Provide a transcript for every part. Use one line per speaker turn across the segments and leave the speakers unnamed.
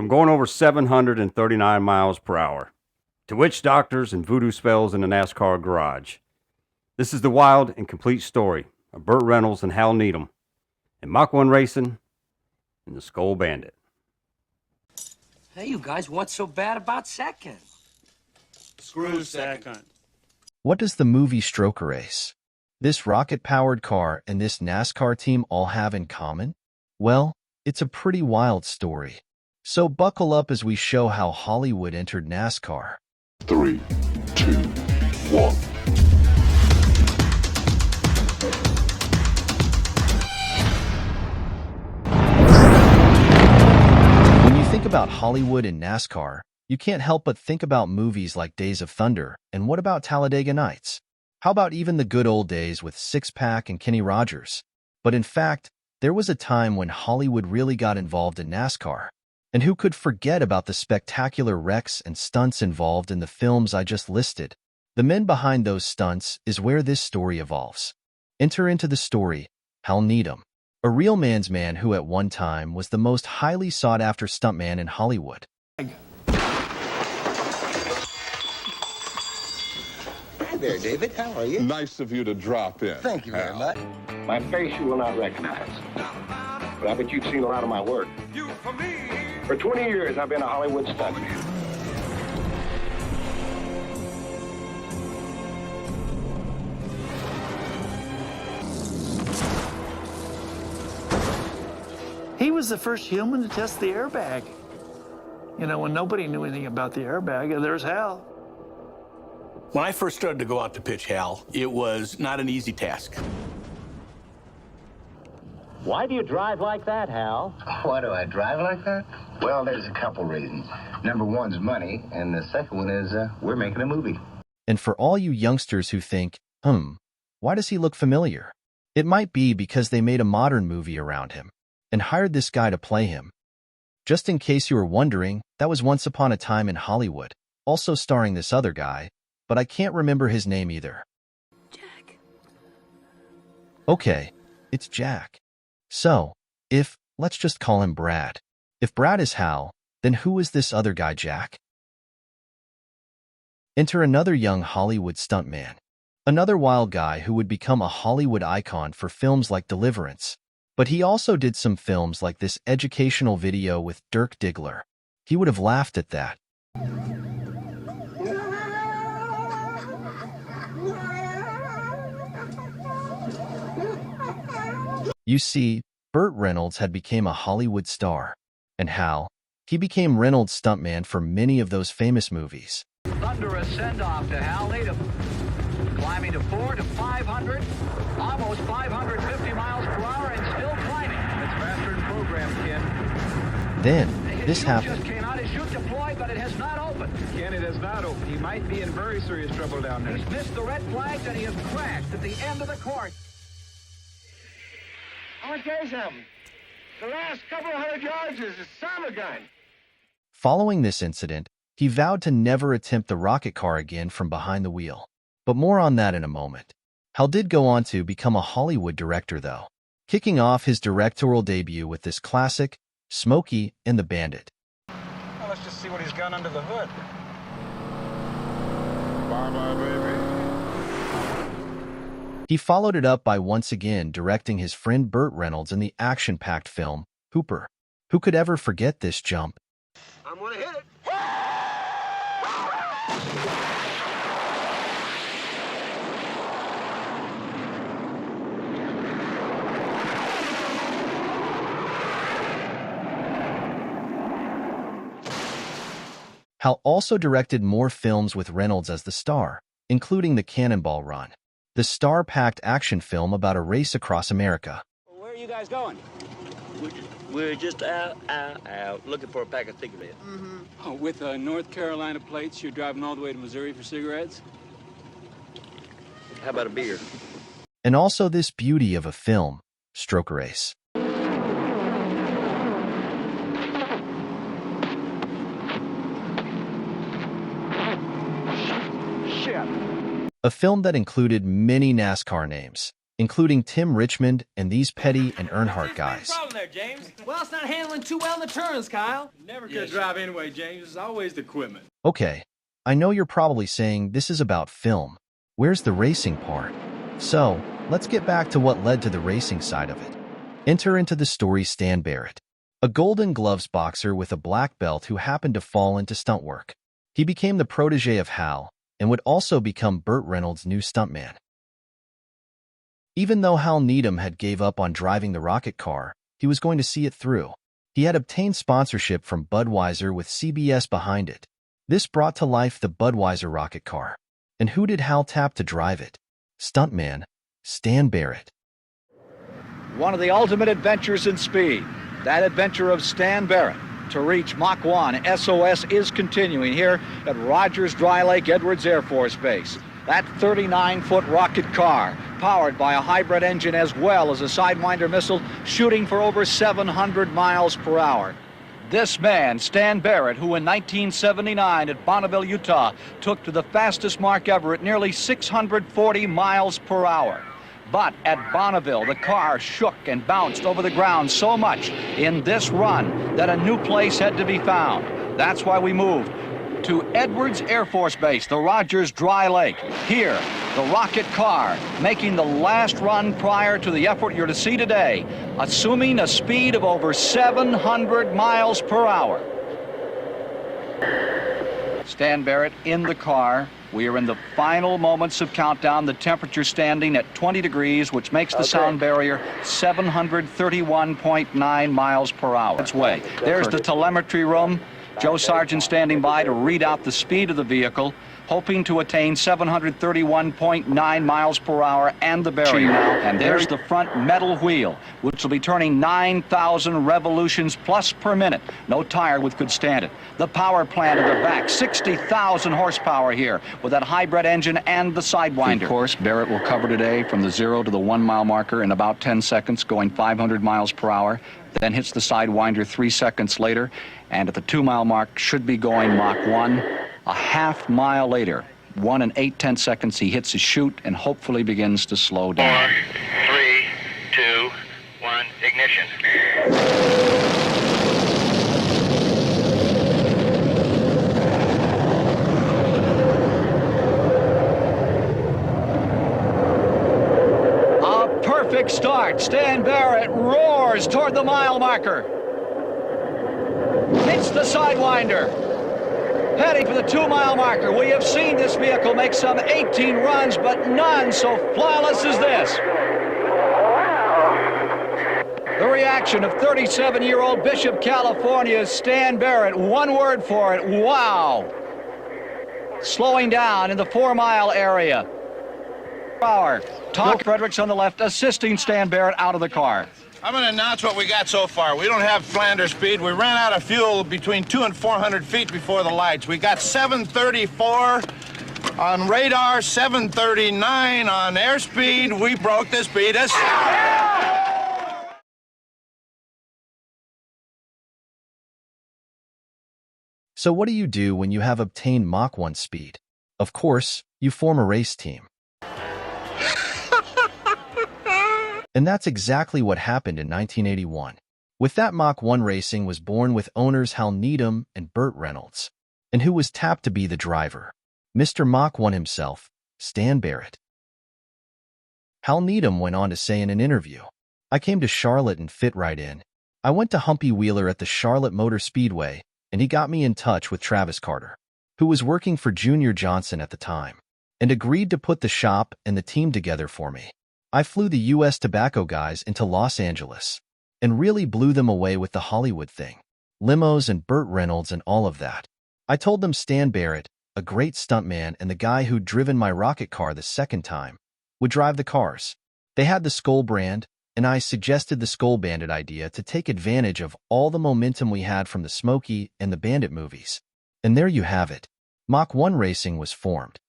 from going over 739 miles per hour to witch doctors and voodoo spells in the NASCAR garage. This is the wild and complete story of Burt Reynolds and Hal Needham in Mach 1 racing and the Skoal Bandit.
Hey, you guys, what's so bad about second?
Screw second.
What does the movie Stroker Race, this rocket-powered car, and this NASCAR team all have in common? Well, it's a pretty wild story. So buckle up as we show how Hollywood entered NASCAR.
3, 2, 1.
When you think about Hollywood and NASCAR, you can't help but think about movies like Days of Thunder, and what about Talladega Nights? How about even the good old days with Six Pack and Kenny Rogers? But in fact, there was a time when Hollywood really got involved in NASCAR. And who could forget about the spectacular wrecks and stunts involved in the films I just listed? The men behind those stunts is where this story evolves. Enter into the story Hal Needham, a real man's man who at one time was the most highly sought-after stuntman in Hollywood.
Hi there, David. How are you?
Nice of you to drop in.
Thank you very much.
My face you will not recognize, but I bet you've seen a lot of my work. For 20 years, I've been a Hollywood stuntman.
He was the first human to test the airbag. You know, when nobody knew anything about the airbag, there's Hal.
When I first started to go out to pitch Hal, it was not an easy task.
Why do you drive like that, Hal?
Why do I drive like that? Well, there's a couple reasons. Number one's money, and the second one is we're making a movie.
And for all you youngsters who think, why does he look familiar? It might be because they made a modern movie around him and hired this guy to play him. Just in case you were wondering, that was Once Upon a Time in Hollywood, also starring this other guy, but I can't remember his name either.
Jack.
Okay, it's Jack. So, let's just call him Brad. If Brad is Hal, then who is this other guy, Jack? Enter another young Hollywood stuntman. Another wild guy who would become a Hollywood icon for films like Deliverance. But he also did some films like this educational video with Dirk Diggler. He would have laughed at that. You see, Burt Reynolds had become a Hollywood star. And Hal, he became Reynolds' stuntman for many of those famous movies.
Thunderous send-off to Hal Needham. Climbing to 4 to 500, almost 550 miles per hour and still climbing. It's faster than programmed, Ken.
Then, this happened.
Just came out. His chute deployed, but it has not opened.
Ken, it has not opened. He might be in very serious trouble down there.
He's missed the red flags and he has crashed at the end of the course.
I want to tell you something. The last couple of hundred yards is a summer gun.
Following this incident, he vowed to never attempt the rocket car again from behind the wheel. But more on that in a moment. Hal did go on to become a Hollywood director, though, kicking off his directorial debut with this classic, Smokey and the Bandit.
Well, let's just see what he's got under the hood.
Bye-bye, baby.
He followed it up by once again directing his friend Burt Reynolds in the action-packed film, Hooper. Who could ever forget this jump?
I'm going to hit it.
Hal also directed more films with Reynolds as the star, including The Cannonball Run, the star-packed action film about a race across America.
Where are you guys going?
We're just out, looking for a pack of cigarettes.
Oh, with North Carolina plates, you're driving all the way to Missouri for cigarettes?
How about a beer?
And also this beauty of a film, Stroker Race. A film that included many NASCAR names, including Tim Richmond and these Petty and Earnhardt guys.
Problem there, James.
Well, it's not handling too well in the turns, Kyle.
Never could drive anyway, James. It's always the equipment.
Okay, I know you're probably saying this is about film. Where's the racing part? So, let's get back to what led to the racing side of it. Enter into the story Stan Barrett, a Golden Gloves boxer with a black belt who happened to fall into stunt work. He became the protege of Hal and would also become Burt Reynolds' new stuntman. Even though Hal Needham had gave up on driving the rocket car, he was going to see it through. He had obtained sponsorship from Budweiser with CBS behind it. This brought to life the Budweiser rocket car. And who did Hal tap to drive it? Stuntman Stan Barrett.
One of the ultimate adventures in speed, that adventure of Stan Barrett to reach Mach 1. SOS is continuing here at Rogers Dry Lake Edwards Air Force Base. That 39-foot rocket car, powered by a hybrid engine as well as a Sidewinder missile, shooting for over 700 miles per hour. This man, Stan Barrett, who in 1979 at Bonneville, Utah, took to the fastest mark ever at nearly 640 miles per hour. But at Bonneville, the car shook and bounced over the ground so much in this run that a new place had to be found. That's why we moved to Edwards Air Force Base, the Rogers Dry Lake. Here, the rocket car making the last run prior to the effort you're to see today, assuming a speed of over 700 miles per hour. Stan Barrett in the car. We are in the final moments of countdown. The temperature standing at 20 degrees, which makes the sound barrier 731.9 miles per hour. Its way. There's the telemetry room. Joe Sargent standing by to read out the speed of the vehicle, hoping to attain 731.9 miles per hour and the barrier now. And there's the front metal wheel, which will be turning 9,000 revolutions plus per minute. No tire which could stand it. The power plant at the back, 60,000 horsepower here with that hybrid engine and the Sidewinder. Of course, Barrett will cover today from the 0 to the 1 mile marker in about 10 seconds, going 500 miles per hour. Then hits the Sidewinder 3 seconds later, and at the 2 mile mark should be going Mach 1. A half mile later, 1 and 8/10 seconds, he hits his chute and hopefully begins to slow down.
4, 3, 2, 1, ignition.
A perfect start. Stan Barrett roars toward the mile marker. Hits the Sidewinder. Heading for the 2 mile marker. We have seen this vehicle make some 18 runs, but none so flawless as this. The reaction of 37-year-old Bishop, California's Stan Barrett. One word for it, wow. Slowing down in the 4 mile area. Tom Fredericks on the left, assisting Stan Barrett out of the car.
I'm going to announce what we got so far. We don't have Flanders speed. We ran out of fuel between 200 and 400 feet before the lights. We got 734 on radar, 739 on airspeed. We broke the speed of sound.
So what do you do when you have obtained Mach 1 speed? Of course, you form a race team. And that's exactly what happened in 1981. With that, Mach 1 Racing was born with owners Hal Needham and Burt Reynolds. And who was tapped to be the driver? Mr. Mach 1 himself, Stan Barrett. Hal Needham went on to say in an interview, "I came to Charlotte and fit right in. I went to Humpy Wheeler at the Charlotte Motor Speedway, and he got me in touch with Travis Carter, who was working for Junior Johnson at the time, and agreed to put the shop and the team together for me. I flew the U.S. Tobacco guys into Los Angeles and really blew them away with the Hollywood thing, limos and Burt Reynolds and all of that. I told them Stan Barrett, a great stuntman and the guy who'd driven my rocket car the second time, would drive the cars. They had the Skoal brand, and I suggested the Skoal Bandit idea to take advantage of all the momentum we had from the Smokey and the Bandit movies. And there you have it. Mach 1 Racing was formed.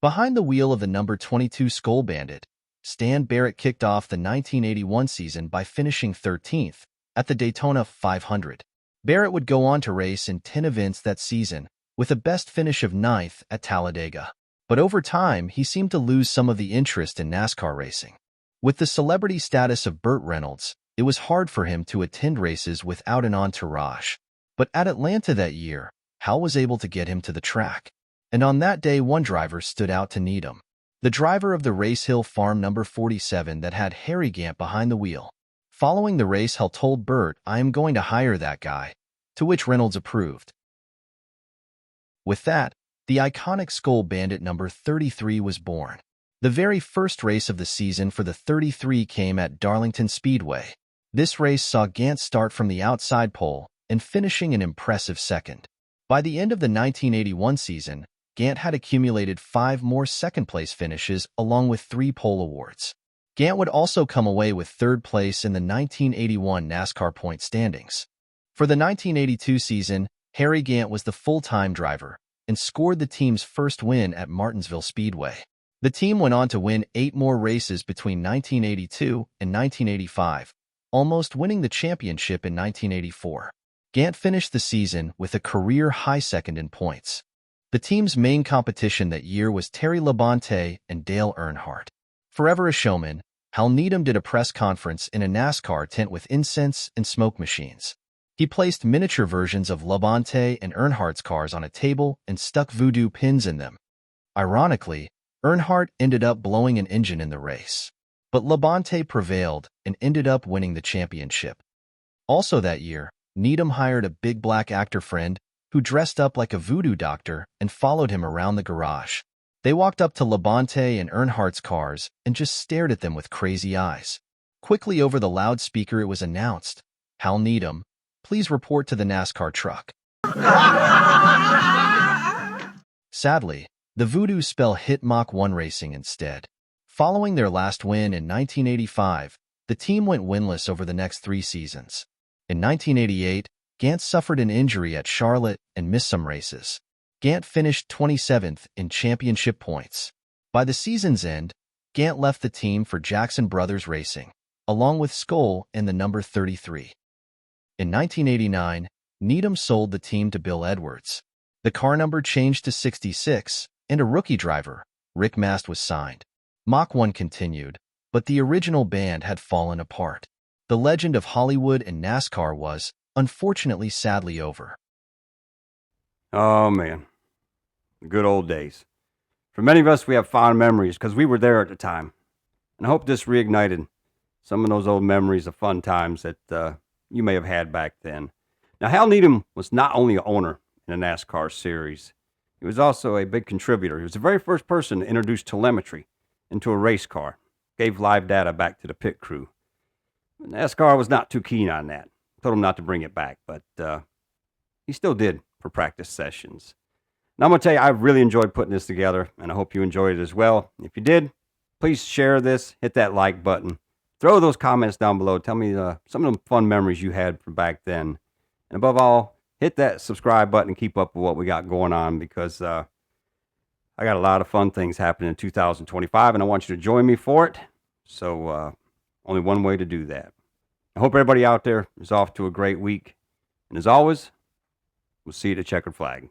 Behind the wheel of the number 22 Skoal Bandit, Stan Barrett kicked off the 1981 season by finishing 13th at the Daytona 500. Barrett would go on to race in 10 events that season, with a best finish of 9th at Talladega. But over time, he seemed to lose some of the interest in NASCAR racing. With the celebrity status of Burt Reynolds, it was hard for him to attend races without an entourage. But at Atlanta that year, Hal was able to get him to the track. And on that day, one driver stood out to Needham, the driver of the Race Hill Farm number 47 that had Harry Gant behind the wheel. Following the race, Hal told Burt, "I am going to hire that guy," to which Reynolds approved. With that, the iconic Skoal Bandit number 33 was born. The very first race of the season for the 33 came at Darlington Speedway. This race saw Gant start from the outside pole and finishing an impressive second. By the end of the 1981 season, Gant had accumulated 5 more second-place finishes along with 3 pole awards. Gant would also come away with 3rd place in the 1981 NASCAR point standings. For the 1982 season, Harry Gant was the full-time driver and scored the team's first win at Martinsville Speedway. The team went on to win 8 more races between 1982 and 1985, almost winning the championship in 1984. Gant finished the season with a career-high second in points. The team's main competition that year was Terry Labonte and Dale Earnhardt. Forever a showman, Hal Needham did a press conference in a NASCAR tent with incense and smoke machines. He placed miniature versions of Labonte and Earnhardt's cars on a table and stuck voodoo pins in them. Ironically, Earnhardt ended up blowing an engine in the race. But Labonte prevailed and ended up winning the championship. Also that year, Needham hired a big black actor friend who dressed up like a voodoo doctor and followed him around the garage. They walked up to Labonte and Earnhardt's cars and just stared at them with crazy eyes. Quickly over the loudspeaker it was announced, "Hal Needham, please report to the NASCAR truck." Sadly, the voodoo spell hit Mach 1 racing instead. Following their last win in 1985, the team went winless over the next 3 seasons. In 1988, Gant suffered an injury at Charlotte and missed some races. Gant finished 27th in championship points. By the season's end, Gant left the team for Jackson Brothers Racing, along with Skoal and the number 33. In 1989, Needham sold the team to Bill Edwards. The car number changed to 66, and a rookie driver, Rick Mast, was signed. Mach 1 continued, but the original band had fallen apart. The legend of Hollywood and NASCAR was, unfortunately, sadly over.
Oh, man. The good old days. For many of us, we have fond memories because we were there at the time. And I hope this reignited some of those old memories of fun times that you may have had back then. Now, Hal Needham was not only an owner in a NASCAR series, he was also a big contributor. He was the very first person to introduce telemetry into a race car, gave live data back to the pit crew. NASCAR was not too keen on that. Told him not to bring it back, but he still did for practice sessions. Now, I'm going to tell you, I really enjoyed putting this together, and I hope you enjoyed it as well. If you did, please share this, hit that like button. Throw those comments down below. Tell me some of the fun memories you had from back then. And above all, hit that subscribe button and keep up with what we got going on, because I got a lot of fun things happening in 2025, and I want you to join me for it. So only one way to do that. I hope everybody out there is off to a great week. And as always, we'll see you at the checkered flag.